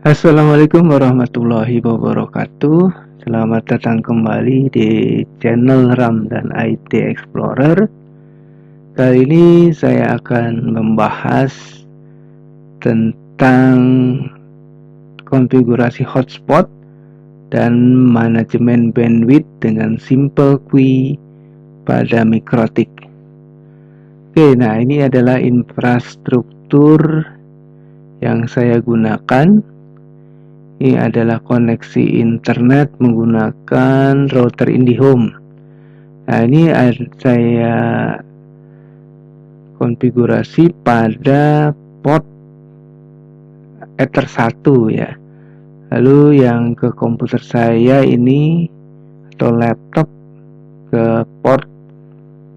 Assalamualaikum warahmatullahi wabarakatuh. Selamat datang kembali di channel RAM dan IT Explorer. Kali ini saya akan membahas tentang konfigurasi hotspot dan manajemen bandwidth dengan Simple QUI pada Mikrotik. Oke, nah ini adalah infrastruktur yang saya gunakan. Ini adalah koneksi internet menggunakan router IndiHome. Nah, ini saya konfigurasi pada port Ether 1 ya. Lalu yang ke komputer saya ini atau laptop ke port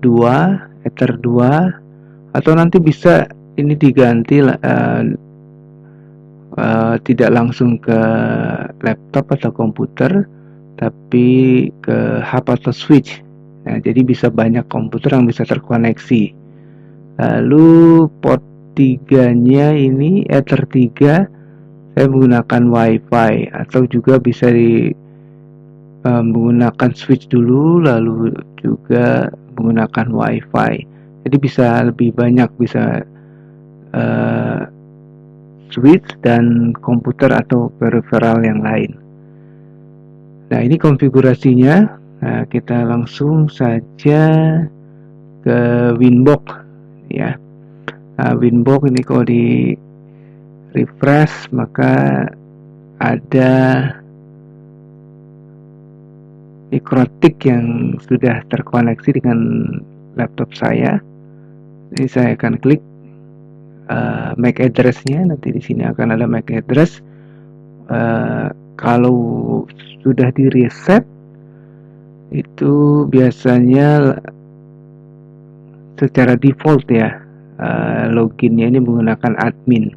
2, Ether 2, atau nanti bisa ini diganti tidak langsung ke laptop atau komputer, tapi ke hub atau switch. Nah, jadi bisa banyak komputer yang bisa terkoneksi. Lalu port 3-nya ini Ether 3 saya menggunakan WiFi, atau juga bisa menggunakan switch dulu lalu juga menggunakan WiFi. Jadi bisa lebih banyak, bisa switch dan komputer atau peripheral yang lain. Nah, ini konfigurasinya. Nah, kita langsung saja ke Winbox ya. Nah, Winbox ini kalau di refresh maka ada Mikrotik yang sudah terkoneksi dengan laptop saya. Ini saya akan klik MAC address-nya. Nanti di sini akan ada MAC address. Kalau sudah di reset itu biasanya secara default ya, loginnya ini menggunakan admin.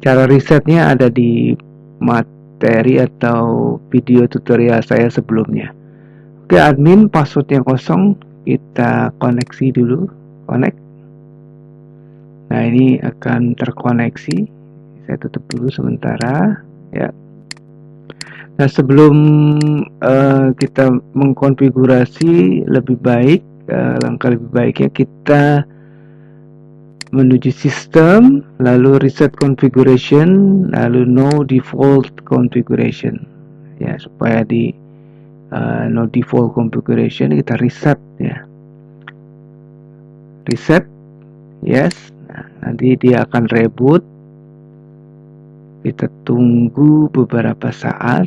Cara resetnya ada di materi atau video tutorial saya sebelumnya. Oke, admin passwordnya kosong, kita koneksi dulu. Connect. Nah, ini akan terkoneksi. Saya tutup dulu sementara ya. Nah, sebelum kita mengkonfigurasi lebih baik, langkah lebih baiknya kita menuju sistem, lalu reset configuration, lalu no default configuration ya, supaya di no default configuration kita reset ya. Reset, yes. Nah, nanti dia akan reboot. Kita tunggu beberapa saat.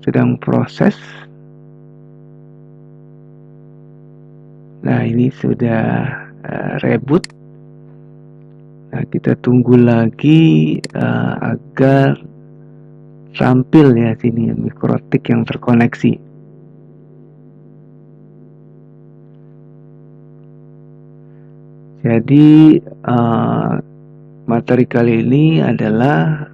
Sedang proses. Nah, ini sudah reboot. Nah, kita tunggu lagi agar tampil ya sini Mikrotik yang terkoneksi. Jadi materi kali ini adalah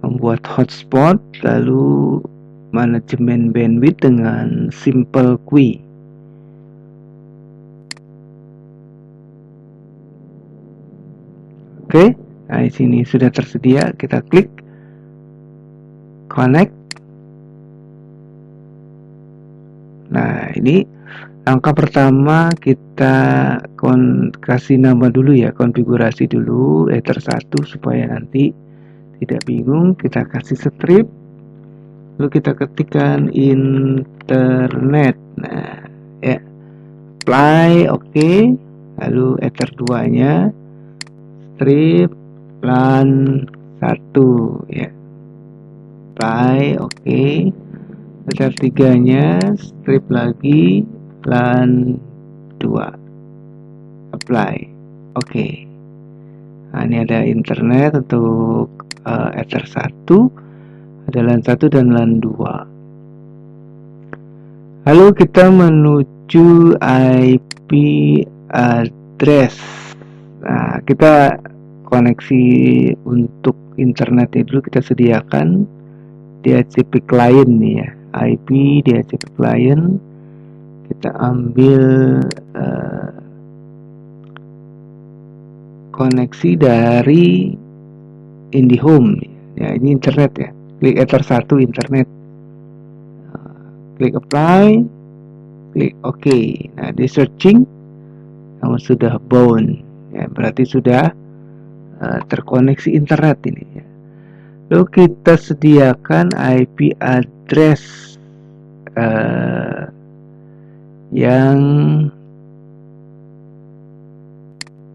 membuat hotspot lalu manajemen bandwidth dengan Simple QUI. Oke, nah di sini sudah tersedia, kita klik connect. Nah, ini langkah pertama kita kasih nama dulu ya, konfigurasi dulu Ether 1 supaya nanti tidak bingung. Kita kasih strip, lalu kita ketikkan internet. Nah, ya, apply, oke. Lalu Ether 2 nya strip LAN 1 ya, apply, oke. Ether 3 nya strip lagi LAN 2, apply, oke. Nah, ini ada internet untuk Ether 1, ada LAN 1 dan LAN 2. Lalu kita menuju IP address. Nah, kita koneksi untuk internetnya dulu kita sediakan DHCP client nih ya, IP DHCP client. Kita ambil koneksi dari IndiHome ya, ini internet ya, klik Ether 1 internet, klik apply, klik OK. Nah, di searching namun sudah bound ya, berarti sudah terkoneksi internet ini ya. Lalu kita sediakan IP address yang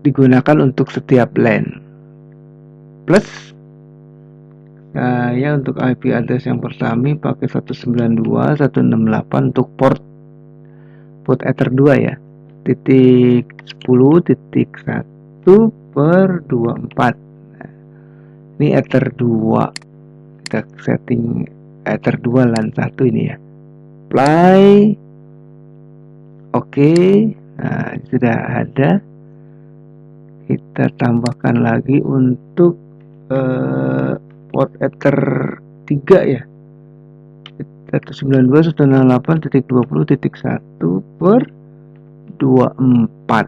digunakan untuk setiap LAN. Plus saya untuk IP address yang pertama pakai 192.168 untuk port Ether 2 ya, titik 10.1/24. Nah, ini Ether 2, kita setting Ether 2 LAN 1 ini ya, apply, oke. Nah, sudah ada. Kita tambahkan lagi untuk port Ether 3 ya, 192.168.20.1/24.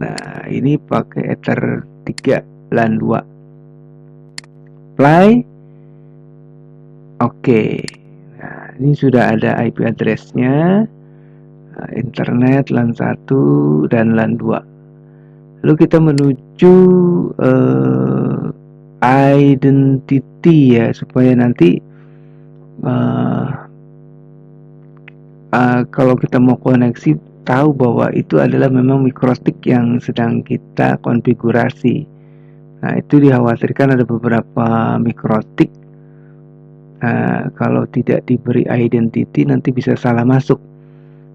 Nah, ini pakai Ether 3 LAN 2. Apply. Oke. Nah, ini sudah ada IP address-nya, internet LAN 1 dan LAN 2. Lalu kita menuju identity ya, supaya nanti kalau kita mau koneksi tahu bahwa itu adalah memang mikrotik yang sedang kita konfigurasi. Nah, itu dikhawatirkan ada beberapa mikrotik kalau tidak diberi identity nanti bisa salah masuk.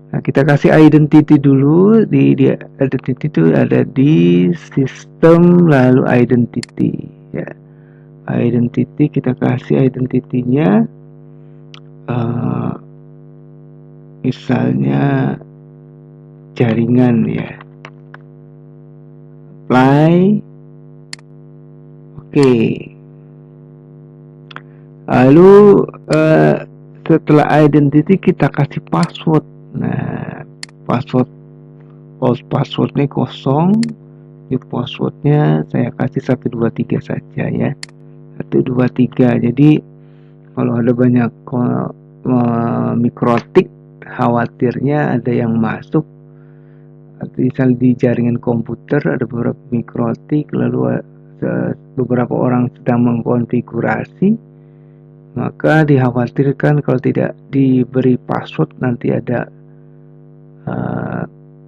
Nah, kita kasih identity dulu. Di identity itu ada di sistem, lalu identity ya. Identity kita kasih identity-nya misalnya jaringan ya. Apply. Oke. Lalu setelah identity kita kasih password. Nah, passwordnya kosong. Ini passwordnya saya kasih 123 saja ya, 123. Jadi kalau ada banyak mikrotik, khawatirnya ada yang masuk. Misal di jaringan komputer ada beberapa mikrotik, lalu beberapa orang sedang mengkonfigurasi, maka dikhawatirkan kalau tidak diberi password nanti ada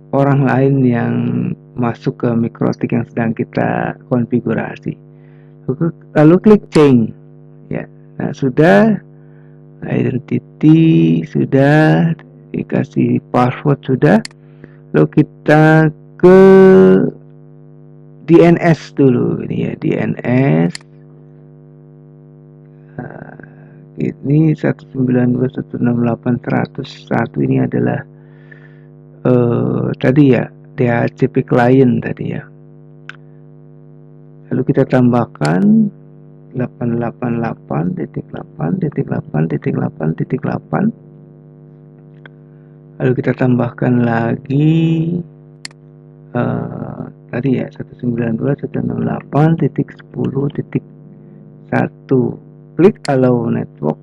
orang lain yang masuk ke mikrotik yang sedang kita konfigurasi. Lalu klik change ya. Nah, sudah identity, sudah dikasih password, sudah. Lalu kita ke DNS dulu ini ya, DNS. Ini 192.168.101 ini adalah tadi ya, DHCP client tadi ya. Lalu kita tambahkan 888.8.8.8.8. Lalu kita tambahkan lagi tadi ya, 192.168.10.1. Klik allow network,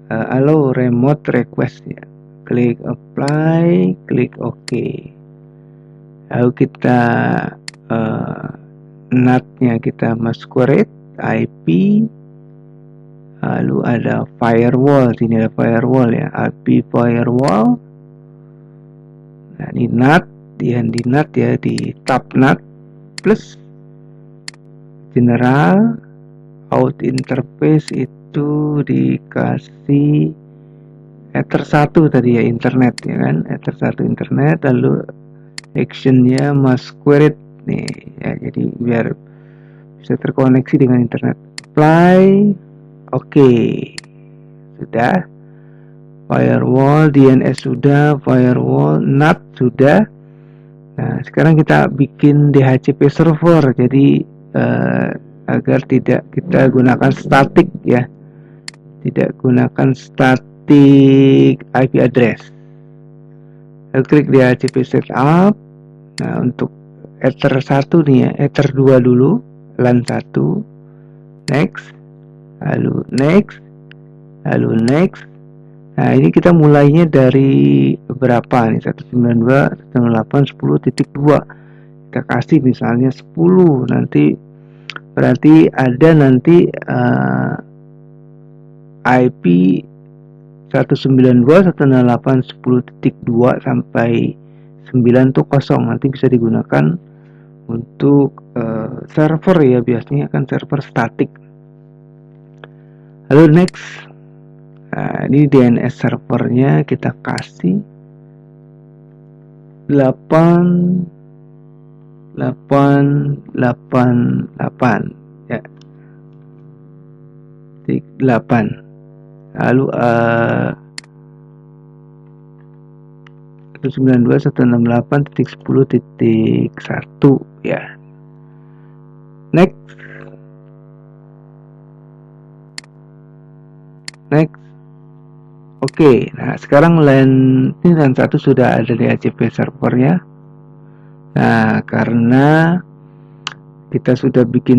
allow remote request ya. Klik apply, klik OK. Lalu kita NAT-nya kita masquerade, IP, lalu ada firewall. Sini ada firewall ya, IP firewall. Nah, ini NAT, di NAT ya, di tab NAT plus general. Out interface itu dikasih Ether 1 tadi ya, internet ya kan, Ether 1 internet. Lalu actionnya masquerade nih ya, jadi biar bisa terkoneksi dengan internet. Apply, oke. Sudah. Firewall, DNS sudah, firewall, NAT sudah. Nah, sekarang kita bikin DHCP server, jadi agar tidak kita gunakan statik ya. tidak gunakan static IP address. Lalu klik di DHCP setup. Nah, untuk Ether 1 nih ya, Ether 2 dulu, LAN 1, next, lalu next, lalu next. Nah, ini kita mulainya dari berapa nih? 192.168.10.2. Kita kasih misalnya 10, nanti berarti ada nanti IP 192.168.10.2 sampai 9 tuh kosong, nanti bisa digunakan untuk server ya, biasanya kan server statik. Lalu next. Nah, ini DNS servernya kita kasih 888 ya, 8. Lalu 192.168.10.1 ya. Next. Oke, nah sekarang LAN 1 sudah ada di DHCP servernya. Nah, karena kita sudah bikin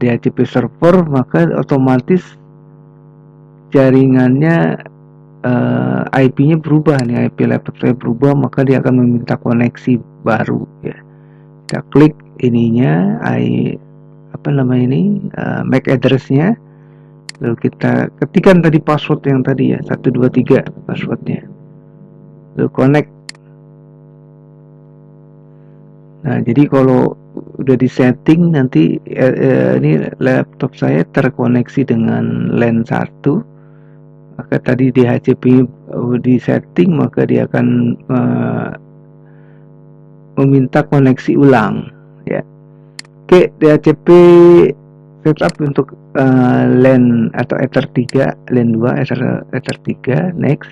DHCP server, maka otomatis jaringannya IP-nya berubah nih, IP laptop saya berubah, maka dia akan meminta koneksi baru ya. Kita klik ininya, MAC address-nya, lalu kita ketikkan tadi password yang tadi ya, 123 passwordnya, lalu connect. Nah, jadi kalau udah di setting nanti ini laptop saya terkoneksi dengan LAN 1, maka tadi DHCP di setting, maka dia akan meminta koneksi ulang ya. Oke, DHCP setup untuk LAN atau Ether 3, LAN 2, Ether 3, next.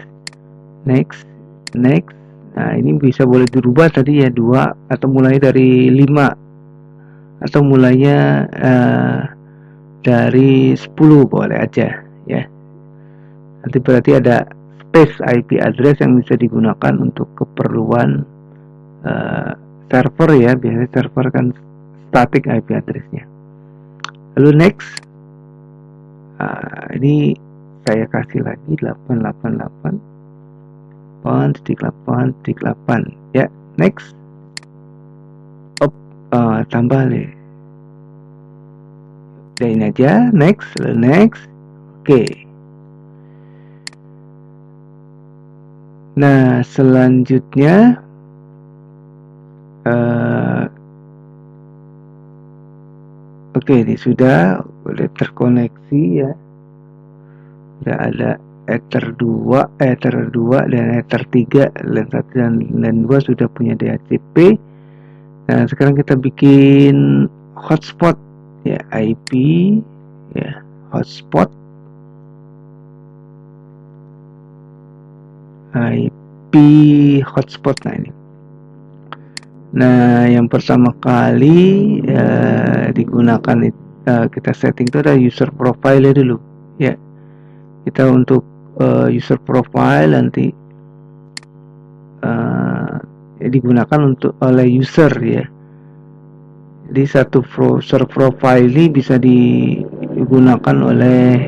Nah, ini bisa boleh dirubah tadi ya, 2 atau mulai dari 5 atau mulainya dari 10 boleh aja ya. Nanti berarti ada space IP address yang bisa digunakan untuk keperluan server ya, biasanya server kan static IP addressnya. Lalu next. Ini saya kasih lagi 888.8.8 ya, next. Tambah deh. Udah ini aja, next. Oke. Nah, selanjutnya oke, ini sudah boleh terkoneksi ya. Sudah ada Ether 2 dan Ether 3, LAN 1 dan LAN 2 sudah punya DHCP. Nah, sekarang kita bikin hotspot ya, IP ya, hotspot IP hotspot. Nah, ini. Nah, yang pertama kali digunakan kita setting itu ada user profile dulu ya. Kita untuk user profile nanti digunakan untuk oleh user ya. Jadi satu user profile ini bisa digunakan oleh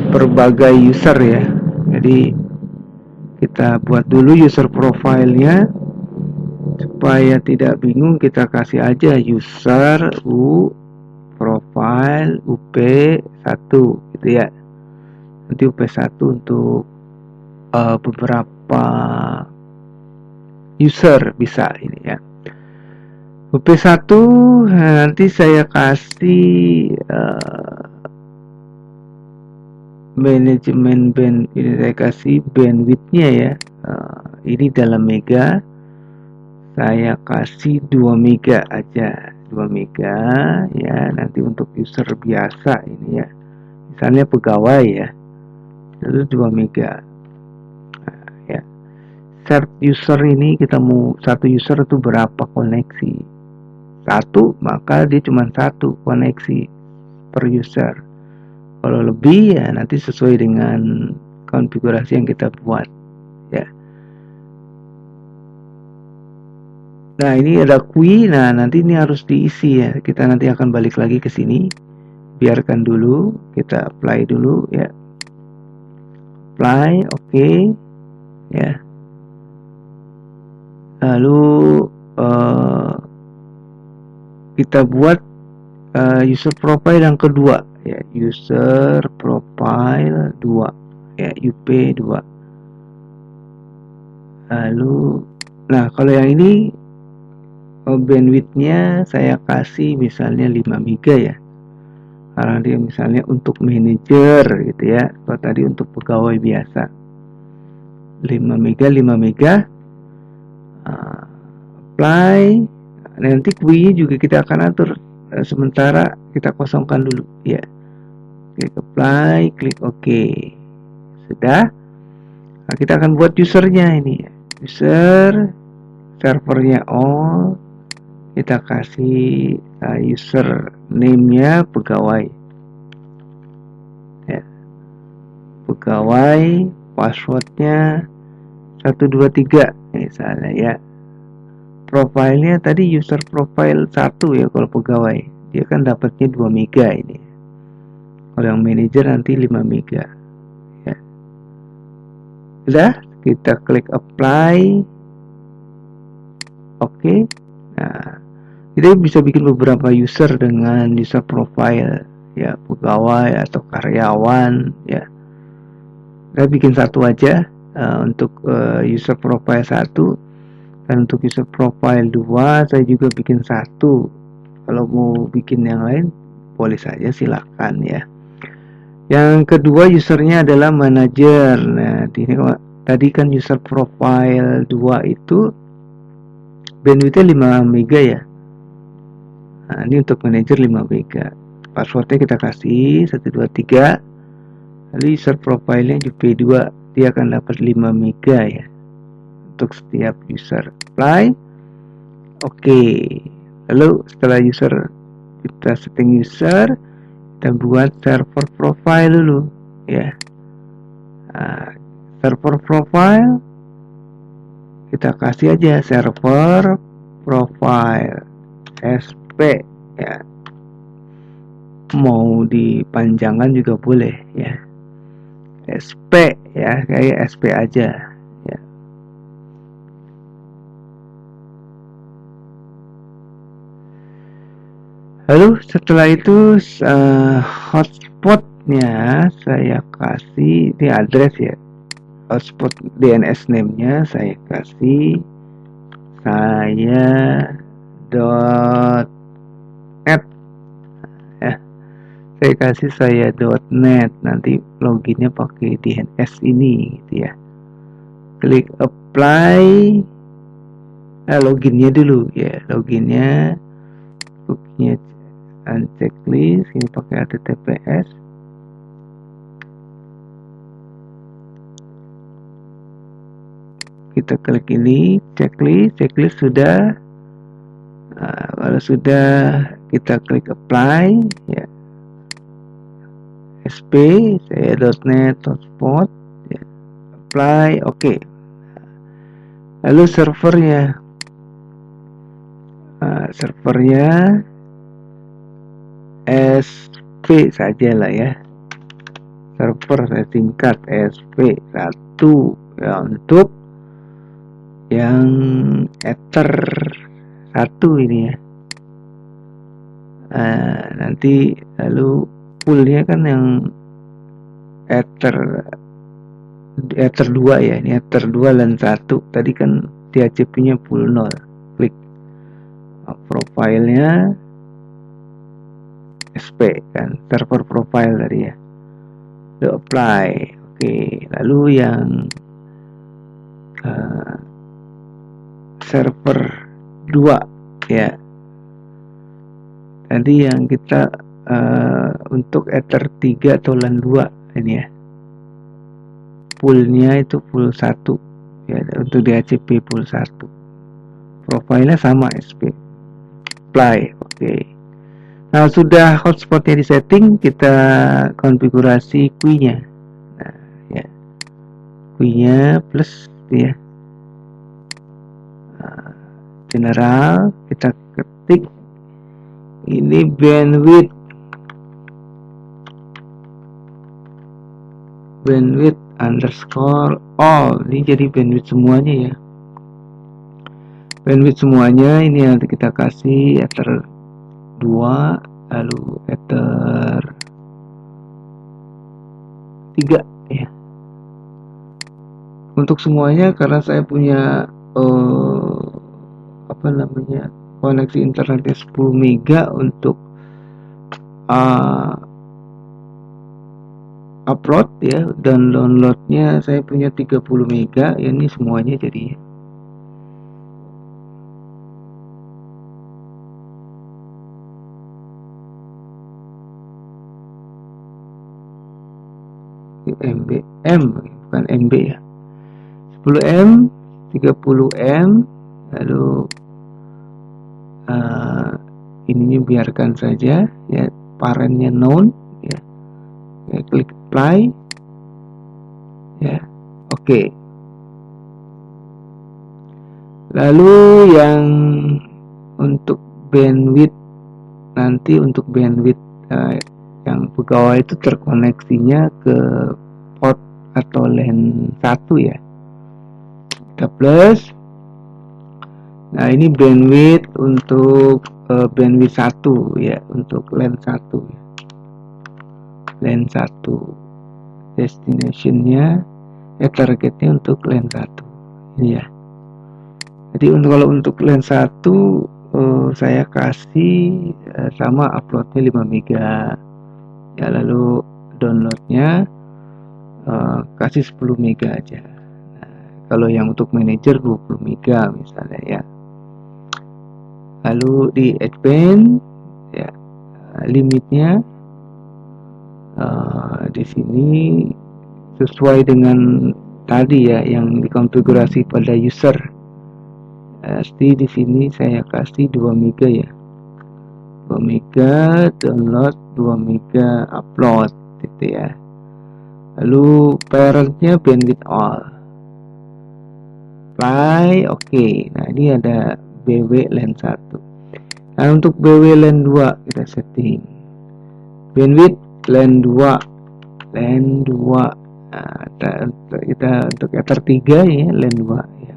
berbagai user ya. Jadi kita buat dulu user profile-nya supaya tidak bingung. Kita kasih aja user profile up1 gitu ya. Nanti up1 untuk beberapa user bisa ini ya. up1 nanti saya kasih manajemen band, ini saya kasih bandwidth-nya ya. Ini dalam mega, saya kasih 2 mega aja, 2 mega ya. Nanti untuk user biasa ini ya, misalnya pegawai ya, lalu 2 mega ya. Serve user ini kita mau satu user itu berapa koneksi? 1, maka dia cuma 1 koneksi per user. Kalau lebih ya nanti sesuai dengan konfigurasi yang kita buat ya. Nah ini ada kui, nah nanti ini harus diisi ya. Kita nanti akan balik lagi ke sini. Biarkan dulu, kita apply dulu ya. Apply, oke ya. Lalu kita buat user profile yang kedua ya, user profile 2 ya, UP2. Lalu nah kalau yang ini bandwidthnya saya kasih misalnya 5 mega ya, karena dia misalnya untuk manajer gitu ya. Kalau tadi untuk pegawai biasa 5 mega apply. Nanti kui juga kita akan atur, sementara kita kosongkan dulu ya. Klik apply, klik OK. Sudah. Nah, kita akan buat usernya ini. User servernya all. Kita kasih user name-nya pegawai. Ya. Pegawai, passwordnya 123 misalnya ya. Profilnya tadi user profile 1 ya kalau pegawai. Dia kan dapatnya 2 mega ini. Kalau yang manajer nanti 5 mega. Ya. Sudah, kita klik apply. Oke. Nah, kita bisa bikin beberapa user dengan user profile ya, pegawai atau karyawan ya. Saya bikin satu aja untuk user profile 1, dan untuk user profile 2 saya juga bikin satu. Kalau mau bikin yang lain boleh saja, silakan ya. Yang kedua usernya adalah manager. Nah ini tadi kan user profile 2 itu bandwidthnya 5 mega ya. Nah ini untuk manager 5 mega. Passwordnya kita kasih 123. Lalu user profile-nya UP2, dia akan dapat 5 mega ya untuk setiap user. Apply. Oke. Lalu setelah user kita setting user, kita buat server profile dulu ya. Nah, server profile kita kasih aja server profile SP ya. Mau dipanjangkan juga boleh ya. SP ya, kayak SP aja ya. Lalu setelah itu hotspotnya saya kasih di address ya. Hotspot DNS name-nya saya kasih saya.net ya. Saya kasih saya.net, nanti loginnya pakai DNS ini gitu ya. Klik apply. Loginnya dulu ya, loginnya checklist ini pakai HTTPS. Kita klik ini checklist sudah. Nah, kalau sudah kita klik apply ya. SP saya.net hotspot ya. Apply, oke. Lalu servernya SP saja lah ya. Server saya singkat SP1 ya, untuk yang Ether 1 ini ya. Nanti lalu poolnya kan yang Ether 2 ya, ini Ether 2 dan 1. Tadi kan DHCP-nya pool 0. Klik profilnya SP kan, server profile tadi ya. Lalu apply. Oke, lalu yang server 2 ya. Tadi yang kita untuk Ether 3 atau LAN 2 ini ya. Poolnya itu pool 1 ya, untuk DHCP pool 1. Profilnya sama SP. Apply. Oke. Nah, sudah hotspotnya di setting, kita konfigurasi QI-nya. Nah, ya, QI-nya plus ya. Nah, general, kita ketik ini bandwidth underscore all. Ini jadi bandwidth semuanya ya. Bandwidth semuanya ini nanti kita kasih ether 2, lalu ether 3 ya. Untuk semuanya karena saya punya koneksi internetnya 10 mega untuk upload ya, dan downloadnya saya punya 30 mega ya, ini semuanya jadi MBM bukan MB ya, 10M 30M, lalu ininya biarkan saja ya, parentnya known ya, klik apply ya, oke. Lalu yang untuk bandwidth, nanti untuk bandwidth yang pegawai itu terkoneksinya ke port atau LAN 1 ya, kita plus. Nah, ini bandwidth untuk bandwidth 1 ya, untuk LAN 1 ya. LAN 1 destinationnya targetnya untuk LAN 1 ini ya. Jadi kalau untuk LAN 1 saya kasih sama uploadnya 5 mega ya, lalu downloadnya kasih 10 mega aja. Nah, kalau yang untuk manager 20 mega misalnya ya. Lalu di advance ya, limitnya di sini sesuai dengan tadi ya yang dikonfigurasi pada user. Pasti di sini saya kasih 2 mega ya, 2 mega download, 2 mega upload gitu ya. Lalu parentnya bandwidth all, apply, oke. Nah, ini ada BW LAN 1. Nah, untuk BW LAN 2 kita setting bandwidth LAN 2. Nah, kita untuk ether 3 ya, LAN 2 ya.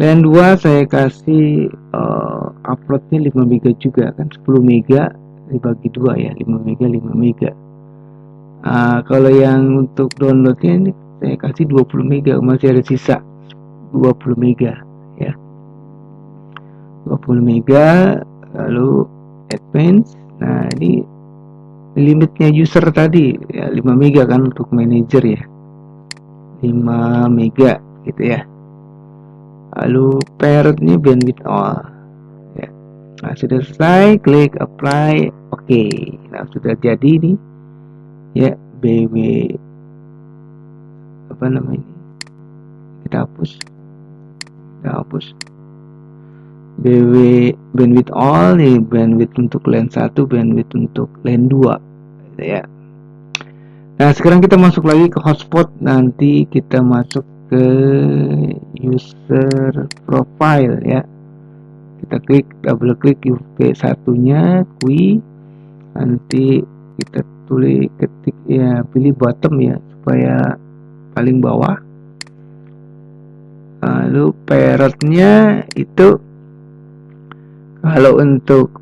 LAN 2 saya kasih uploadnya 5 mega juga kan, 10 mega dibagi 2 ya, 5 mega 5 mega. Kalau yang untuk downloadnya ini saya kasih 20 mega, masih ada sisa 20 mega ya, 20 mega. Lalu advance. Nah, ini limitnya user tadi ya, 5 mega kan untuk manager ya, 5 mega gitu ya. Lalu parentnya bandwidth all ya. Nah, sudah selesai, klik apply, oke. Nah, sudah jadi nih ya, BW apa namanya, kita hapus BW bandwidth all nih, bandwidth untuk LAN 1, bandwidth untuk LAN 2 gitu ya. Nah, sekarang kita masuk lagi ke hotspot. Nanti kita masuk ke user profile ya, kita klik, double klik UP1 nya QI, nanti kita tulis, ketik ya, pilih bottom ya supaya paling bawah. Lalu parentnya itu kalau untuk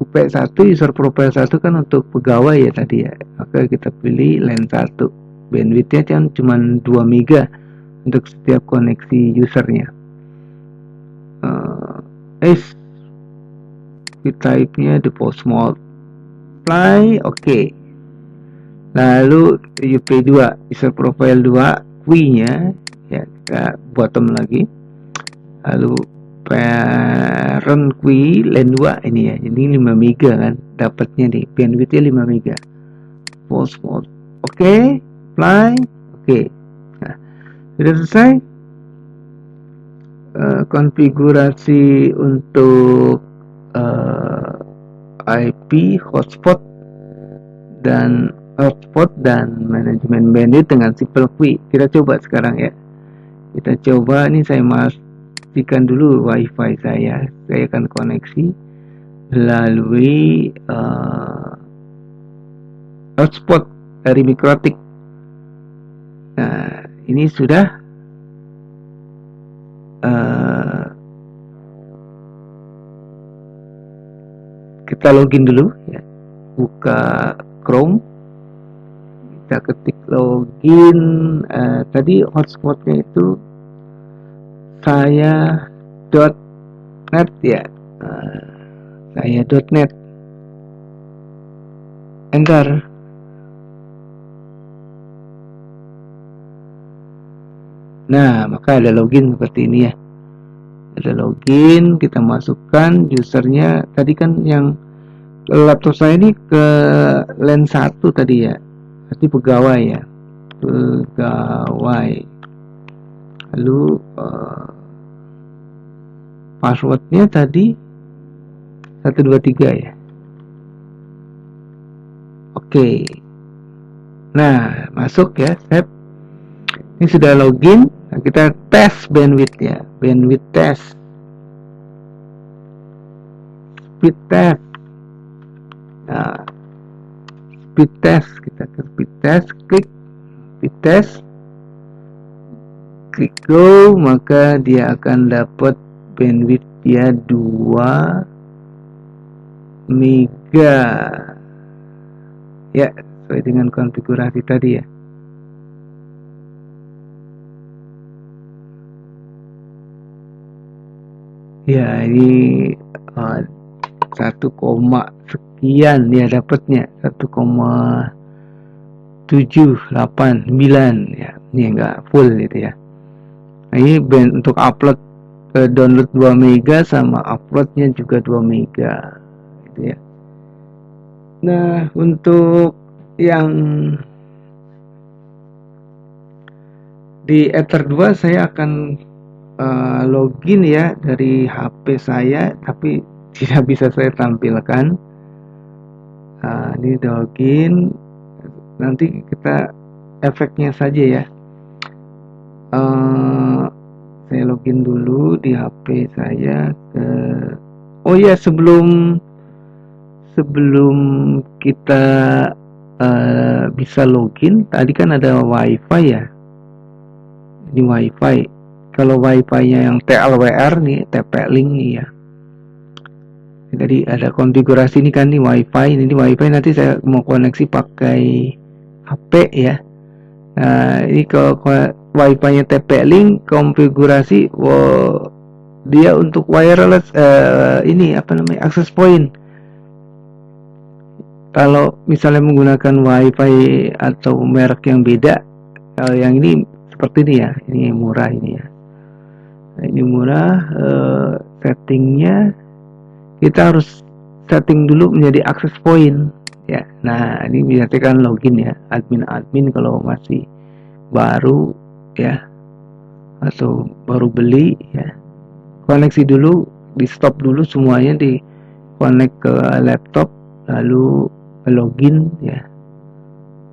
UP1 user profile 1 kan untuk pegawai ya tadi ya, maka kita pilih LAN 1, bandwidthnya kan cuma 2 mega untuk setiap koneksi usernya. Type-nya default small, apply, oke. Lalu UP2 user profile 2 QI-nya ya, kita bottom lagi. Lalu parent QI LAN 2 ini ya, jadi 5 mega kan dapatnya nih, bandwidthnya 5 mega, false, oke, apply, oke. Nah, sudah selesai konfigurasi untuk IP, hotspot dan manajemen bandwidth dengan Simple Qui. Kita coba sekarang ya. Kita coba, ini saya pastikan dulu WiFi saya akan koneksi melalui hotspot dari Mikrotik. Nah, ini sudah kita login dulu ya. Buka Chrome, kita ketik login. Tadi hotspotnya itu saya.net ya. Saya.net, enter. Nah, maka ada login seperti ini ya. Ada login, kita masukkan usernya. Tadi kan yang laptop saya ini ke LAN 1 tadi ya. Berarti pegawai ya. Pegawai. Lalu passwordnya tadi 123 ya. Oke. Nah, masuk ya, save. Ini sudah login. Nah, kita tes bandwidth ya. Bandwidth test. Speed test. Nah, speed test, kita ke speed test, klik speed test, klik go, maka dia akan dapat bandwidth dia 2 mega ya, sesuai dengan konfigurasi tadi ya. Ya, ini 1, sekian dia dapatnya, 1,789 ya. Ini enggak full gitu ya. Nah, ini band untuk upload, download 2 mega sama uploadnya juga 2 mega gitu ya. Nah, untuk yang di Ether 2 saya akan login ya dari HP saya, tapi tidak bisa saya tampilkan. Ini login, nanti kita efeknya saja ya. Saya login dulu di HP saya ke, oh ya, sebelum kita bisa login, tadi kan ada WiFi ya. Ini WiFi. Kalau WiFi-nya yang TLWR nih, TP-Link nih ya. Jadi ada konfigurasi ini kan, nih WiFi. Ini WiFi nanti saya mau koneksi pakai HP ya. Nah, ini kalau WiFi-nya TP-Link konfigurasi, dia untuk wireless, ini apa namanya, access point. Kalau misalnya menggunakan WiFi atau merek yang beda, yang ini seperti ini ya, ini murah ini ya. Nah, ini murah. Settingnya kita harus setting dulu menjadi access point ya. Nah, ini biasakan login ya, admin kalau masih baru ya, atau baru beli ya, koneksi dulu, di stop dulu semuanya, di connect ke laptop, lalu login ya,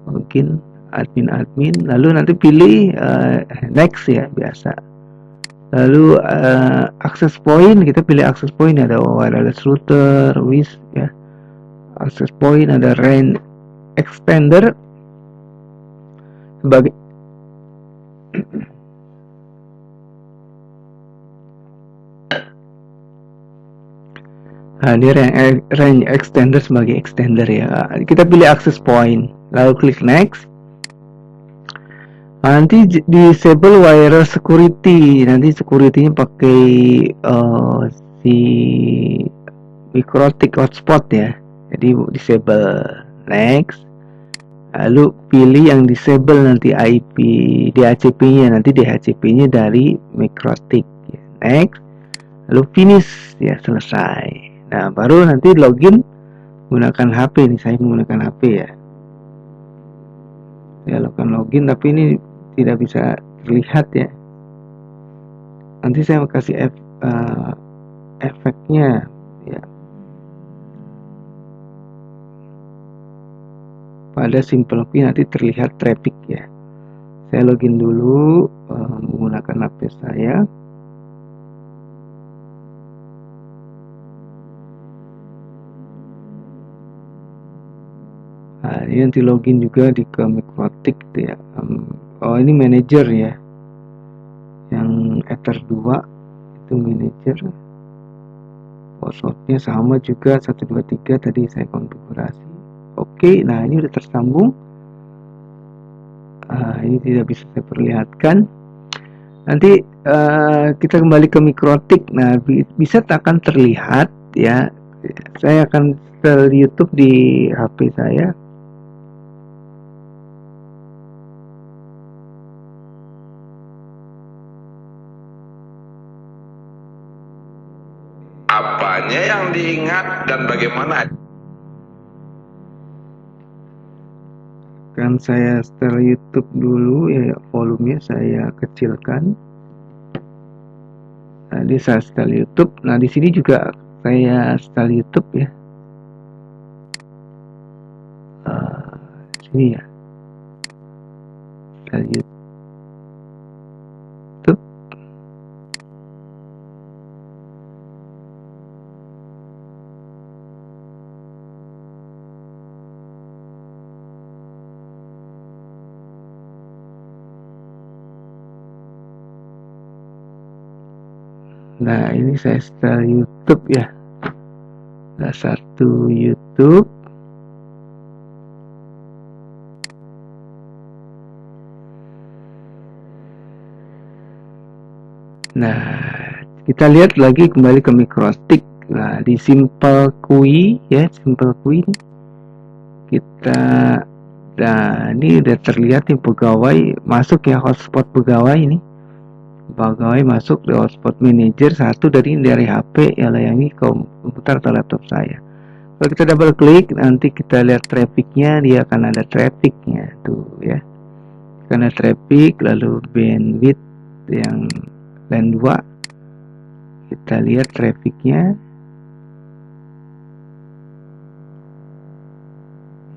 login admin, lalu nanti pilih next ya, biasa. Lalu access point, kita pilih access point, ada wireless router, WIS ya, access point, ada range extender sebagai ini range extender sebagai extender ya. Kita pilih access point, lalu klik next. Nanti disable wireless security, nanti security-nya pakai si Mikrotik hotspot ya. Jadi disable, next. Lalu pilih yang disable nanti IP DHCP-nya, nanti DHCP-nya dari Mikrotik ya. Next. Lalu finish ya, selesai. Nah, baru nanti login menggunakan HP. Ini saya menggunakan HP ya. Saya lakukan login, tapi ini tidak bisa terlihat ya. Nanti saya kasih efeknya ya. pada Simple Queue nanti terlihat traffic ya. Saya login dulu menggunakan HP saya. Nah, ini nanti login juga di ke Mikrotik gitu ya. Oh, ini manager ya. Yang Ether 2 itu manager. Passwordnya sama juga 123 tadi saya konfigurasi. Oke, nah ini udah tersambung. Ini tidak bisa saya perlihatkan. Nanti kita kembali ke Mikrotik. Nah, bisa akan terlihat ya. Saya akan setel YouTube di HP saya. Apanya yang diingat dan bagaimana? Kan saya setel YouTube dulu ya, volumenya saya kecilkan. Nah, di saya setel YouTube. Nah, di sini juga saya setel YouTube ya. Sini ya. Setel YouTube. Nah, ini saya setel YouTube ya. Nah, satu YouTube. Nah, kita lihat lagi kembali ke Mikrotik. Nah, di Simple Queue ya, Simple Queue ini kita, nah ini udah terlihat nih pegawai masuk ya, hotspot pegawai ini. Pegawai masuk di hotspot manager satu dari HP yang layani komputer atau laptop saya. Kalau kita double klik nanti kita lihat trafficnya, dia akan ada trafficnya tuh ya. Karena traffic lalu bandwidth yang LAN 2, kita lihat trafficnya.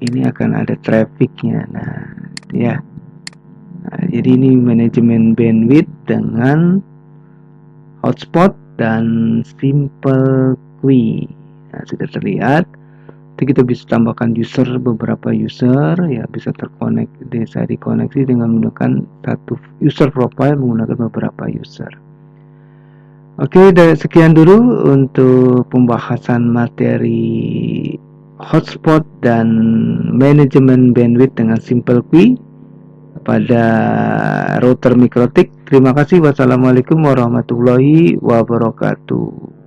Ini akan ada trafficnya. Nah ya. Nah, jadi ini manajemen bandwidth dengan hotspot dan Simple Queue. Nah, sudah terlihat. Nanti kita bisa tambahkan user, beberapa user ya, bisa bisa dikoneksi dengan menggunakan satu user profile menggunakan beberapa user. Oke, sekian dulu untuk pembahasan materi hotspot dan manajemen bandwidth dengan Simple Queue pada router Mikrotik. Terima kasih. Wassalamualaikum warahmatullahi wabarakatuh.